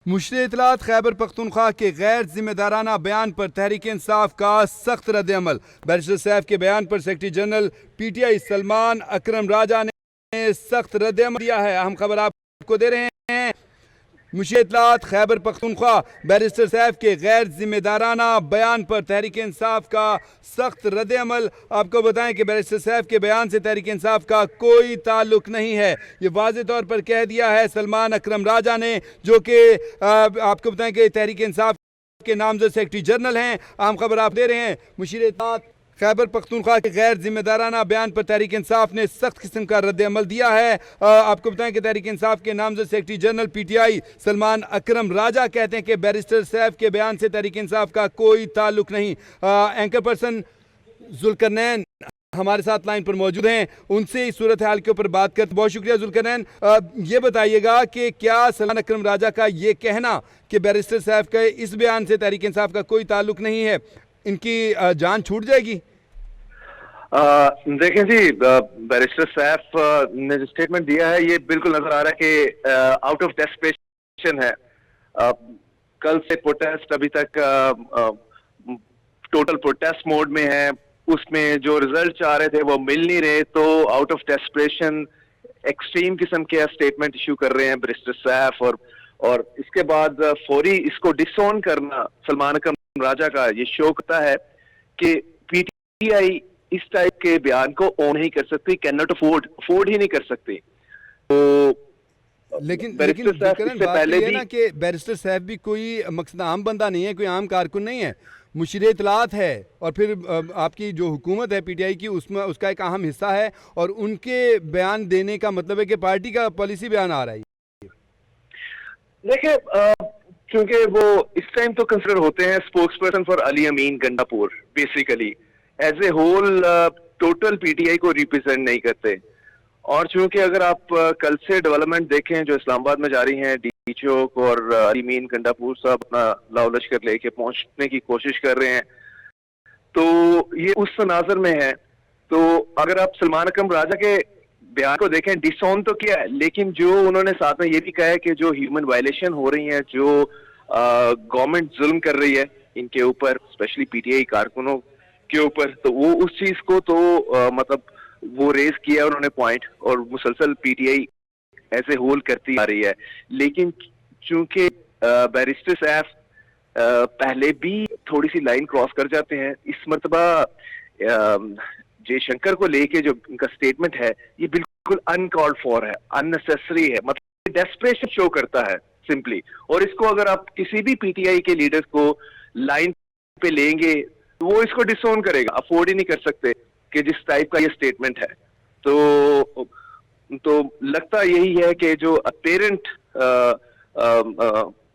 मुशर इत्तलात खैबर पख्तूनख्वा के गैर जिम्मेदाराना बयान पर तहरीक इंसाफ का सख्त रद्द-ए-अमल। बैरिस्टर सैफ के बयान पर सेक्रेटरी जनरल PTI सलमान अकरम राजा ने सख्त रद्द-ए-अमल दिया है। अहम खबर आपको दे रहे हैं। मुशर इत्तलात खैबर पख्तूनख्वा बैरिस्टर सैफ के गैर जिम्मेदाराना बयान पर तहरीक इंसाफ का सख्त रद्द-ए-अमल। आपको बताएं कि बैरिस्टर सैफ के बयान से तहरीक इंसाफ का कोई ताल्लुक नहीं है, ये वाज़ेह तौर पर कह दिया है सलमान अकरम राजा ने, जो कि आपको बताएं कि तहरीक इंसाफ के नामजद सेक्रेटरी जनरल हैं। आम खबर आप दे रहे हैं। मुशर इत्तलात खैबर पख्तूनख्वा के गैर जिम्मेदाराना बयान पर तहरीक इंसाफ ने सख्त किस्म का रद्द-ए-अमल दिया है। आपको बताएं कि तहरीक इंसाफ के नामजद सेक्रेटरी जनरल PTI सलमान अकरम राजा कहते हैं कि बैरिस्टर सैफ के बयान से तहरीक इंसाफ का कोई ताल्लुक नहीं। एंकर पर्सन जुल्करनैन हमारे साथ लाइन पर मौजूद हैं, उनसे इस सूरत हाल के ऊपर बात करते। बहुत शुक्रिया जुल्करनैन। ये बताइएगा कि क्या सलमान अकरम राजा का ये कहना कि बैरिस्टर सैफ के इस बयान से तहरीक इंसाफ का कोई ताल्लुक नहीं है, इनकी जान छूट जाएगी? देखें जी, बैरिस्टर सैफ ने जो स्टेटमेंट दिया है ये बिल्कुल नजर आ रहा है कि आउट ऑफ डेस्परेशन है। कल से प्रोटेस्ट अभी तक टोटल प्रोटेस्ट मोड में है, उसमें जो रिजल्ट आ रहे थे वो मिल नहीं रहे, तो आउट ऑफ डेस्परेशन एक्सट्रीम किस्म के स्टेटमेंट इशू कर रहे हैं बैरिस्टर सैफ। और इसके बाद फौरी इसको डिसोन करना सलमान अकरम राजा का ये शो करता है कि PTI इस टाइप के बयान को ऑन नहीं कर सकती, कैन नॉट अफोर्ड ही नहीं कर सकती। तो लेकिन पहले भी ना कि बैरिस्टर सैफ भी कोई मकसद आम बंदा नहीं है, कोई आम कारकुन नहीं है, मुशर इत्तलात है, और फिर आपकी जो हुकूमत है PTI की उसमें उसका एक अहम हिस्सा है, और उनके बयान देने का मतलब है कि पार्टी का पॉलिसी बयान आ रहा है। देखिए, क्योंकि वो इस टाइम तो कंसिडर होते हैं spokesperson for Ali Amin Gandapur, basically as a whole total PTI को रिप्रेजेंट नहीं करते। और चूंकि अगर आप कल से डेवलपमेंट देखें जो इस्लामाबाद में जारी हैं, डी चौक और अली अमीन गंडापुर साहब अपना लाओ लश्कर लेके पहुंचने की कोशिश कर रहे हैं, तो ये उस तनाजर में है। तो अगर आप सलमान अकरम राजा के बयान को देखें, डिसोन तो किया है, लेकिन जो उन्होंने साथ में ये भी कहा है कि जो ह्यूमन वायलेशन हो रही है, जो गवर्नमेंट जुल्म कर रही है इनके ऊपर, स्पेशली PTI कारकुनों के ऊपर, तो वो उस चीज को तो मतलब वो रेज किया उन्होंने पॉइंट, और मुसलसल PTI ऐसे होल करती आ रही है। लेकिन चूंकि बैरिस्टर सैफ पहले भी थोड़ी सी लाइन क्रॉस कर जाते हैं, इस मर्तबा जयशंकर को लेके जो उनका स्टेटमेंट है ये बिल्कुल अनकॉल्ड फॉर है, अननेसेसरी है, मतलब डेस्परेशन शो करता है सिंपली। और इसको अगर आप किसी भी PTI के लीडर्स को लाइन पे लेंगे तो वो इसको डिसोन करेगा, अफोर्ड ही नहीं कर सकते कि जिस टाइप का ये स्टेटमेंट है। तो लगता यही है कि जो अपेरेंट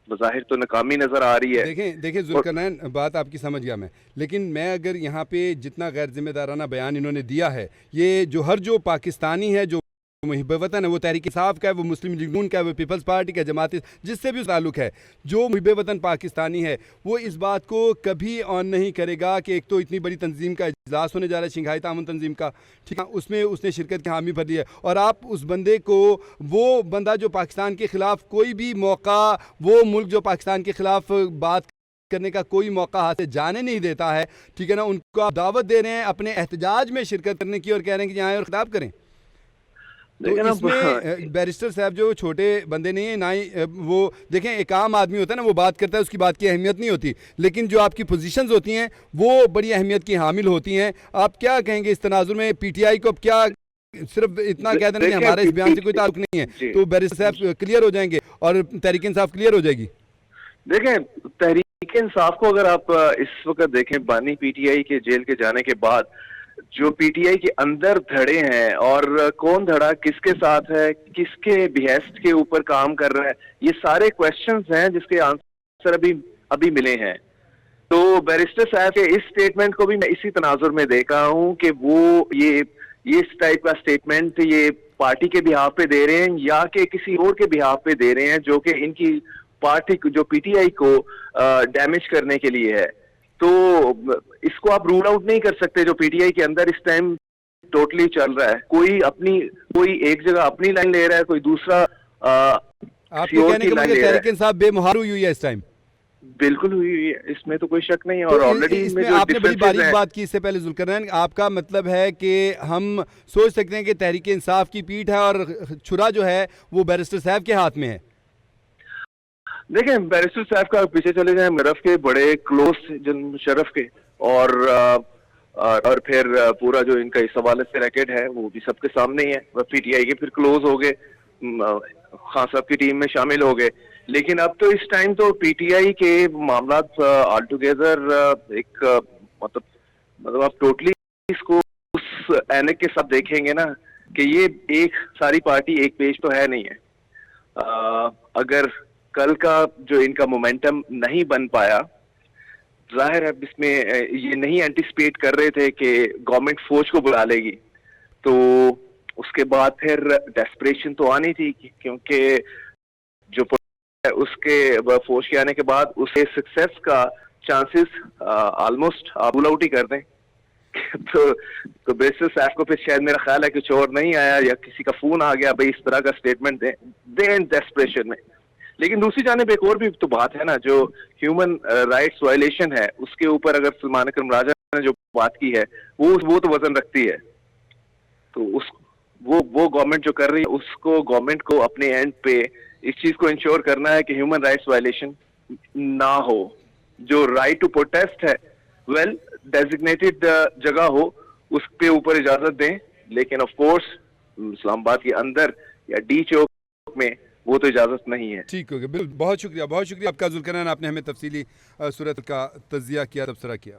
ज़ाहिर तो नाकामी नजर आ रही है। देखिए जुल्करनैन, बात आपकी समझ गया मैं, लेकिन मैं अगर यहाँ पे जितना गैर जिम्मेदाराना बयान इन्होंने दिया है, ये जो पाकिस्तानी है, जो मुहिब वतन है, वो तहरीक इंसाफ का है, वो मुस्लिम लीग नून का है, वो पीपल्स पार्टी का, जमात, जिससे भी ताल्लुक है, जो मुहिब वतन पाकिस्तानी है, वो इस बात को कभी ऑन नहीं करेगा कि एक तो इतनी बड़ी तंजीम का इजलास होने जा रहा है, शंघाई ताउन तंजीम का, ठीक है, उसमें उसने शिरकत की हामी भर दी है, और आप उस बंदे को, वो बंदा जो पाकिस्तान के खिलाफ कोई भी मौका, वो मुल्क जो पाकिस्तान के खिलाफ बात करने का कोई मौका हाथ से जाने नहीं देता है, ठीक है ना, उनको आप दावत दे रहे हैं अपने एहतजाज में शिरकत करने की, और कह रहे हैं कि यहाँ और खिताब करें। तो इसमें बैरिस्टर साहब जो छोटे बंदे नहीं है, ना ही वो, देखें एक आम आदमी होता है ना, वो बात करता है, उसकी बात की अहमियत नहीं होती, लेकिन जो आपकी पोजीशंस होती हैं वो बड़ी अहमियत की हामिल होती हैं। आप क्या कहेंगे इस तनाजुर में? PTI को अब क्या सिर्फ इतना कह देना कि हमारे इस बयान से कोई ताल्लुक नहीं है, तो बैरिस्टर साहब क्लियर हो जाएंगे और तहरीक इंसाफ क्लियर हो जाएगी? देखें, तहरीक इंसाफ को अगर आप इस वक्त देखें, बानी PTI के जेल के जाने के बाद जो PTI के अंदर धड़े हैं, और कौन धड़ा किसके साथ है, किसके बिहेस्ट के ऊपर काम कर रहा है, ये सारे क्वेश्चंस हैं जिसके आंसर अभी मिले हैं। तो बैरिस्टर साहब के इस स्टेटमेंट को भी मैं इसी तनाजुर में देखा हूं कि वो ये इस टाइप का स्टेटमेंट ये पार्टी के बिहाफ पे दे रहे हैं, या कि किसी और के बिहाफ पे दे रहे हैं, जो कि इनकी पार्टी जो PTI को डैमेज करने के लिए है। तो इसको आप रूल आउट नहीं कर सकते, जो PTI के अंदर इस टाइम टोटली चल रहा है। कोई एक जगह अपनी लाइन ले रहा है, कोई दूसरा आपके किसी और कहने की का लाइन मतलब ले रहा तहरीक है। इंसाफ बेमुहार हुई है इस टाइम। बिल्कुल हुई हुई है, इसमें तो कोई शक नहीं है। तो और ऑलरेडी इनमें इसमें जो आपने बड़ी डिफरेंसेस बारीक हैं, बात की इससे पहले जुल्करनैन, आपका मतलब है कि हम सोच सकते हैं कि तहरीक इंसाफ की पीठ है और छुरा जो है वो बैरिस्टर साहब के हाथ में है। देखें बैरिस्टर साहब का पीछे चले जाएं, मुशर्रफ के बड़े क्लोज जन मुशर्रफ के, और और फिर पूरा जो इनका इस हवाले से रैकेट है वो भी सबके सामने ही है। पीटीआई के फिर क्लोज हो गए, खान साहब की टीम में शामिल हो गए। लेकिन अब तो इस टाइम तो पीटीआई के मामला ऑल टुगेदर एक मतलब आप टोटली इसको उस ऐनक के साथ देखेंगे ना कि ये एक सारी पार्टी एक पेज तो है नहीं है। अगर कल का जो इनका मोमेंटम नहीं बन पाया, जाहिर है इसमें ये नहीं एंटिसिपेट कर रहे थे कि गवर्नमेंट फौज को बुला लेगी, तो उसके बाद फिर डेस्परेशन तो आनी थी, क्योंकि जो है उसके फौज के आने के बाद उसे सक्सेस का चांसेस ऑलमोस्ट आप रूल आउट ही कर दें। तो बेसिस साहब को फिर शायद मेरा ख्याल है कि चोर नहीं आया या किसी का फोन आ गया भाई इस तरह का स्टेटमेंट दें डेस्परेशन में। लेकिन दूसरी जानिब एक और भी तो बात है ना, जो ह्यूमन राइट्स वायलेशन है उसके ऊपर अगर सलमान अकरम राजा ने जो बात की है वो तो वजन रखती है। तो उस वो गवर्नमेंट जो कर रही है उसको गवर्नमेंट को अपने एंड पे इस चीज को इंश्योर करना है कि ह्यूमन राइट्स वायलेशन ना हो। जो राइट टू प्रोटेस्ट है वेल डेजिग्नेटेड जगह हो उस पे ऊपर इजाजत दें, लेकिन ऑफ कोर्स इस्लामाबाद के अंदर या डी चौक में वो तो इजाजत नहीं है। ठीक हो गया, बिल्कुल। बहुत शुक्रिया आपका जुल्करनैन, आपने हमें तफसीली सूरत का तज्जिया किया, तबसरा किया।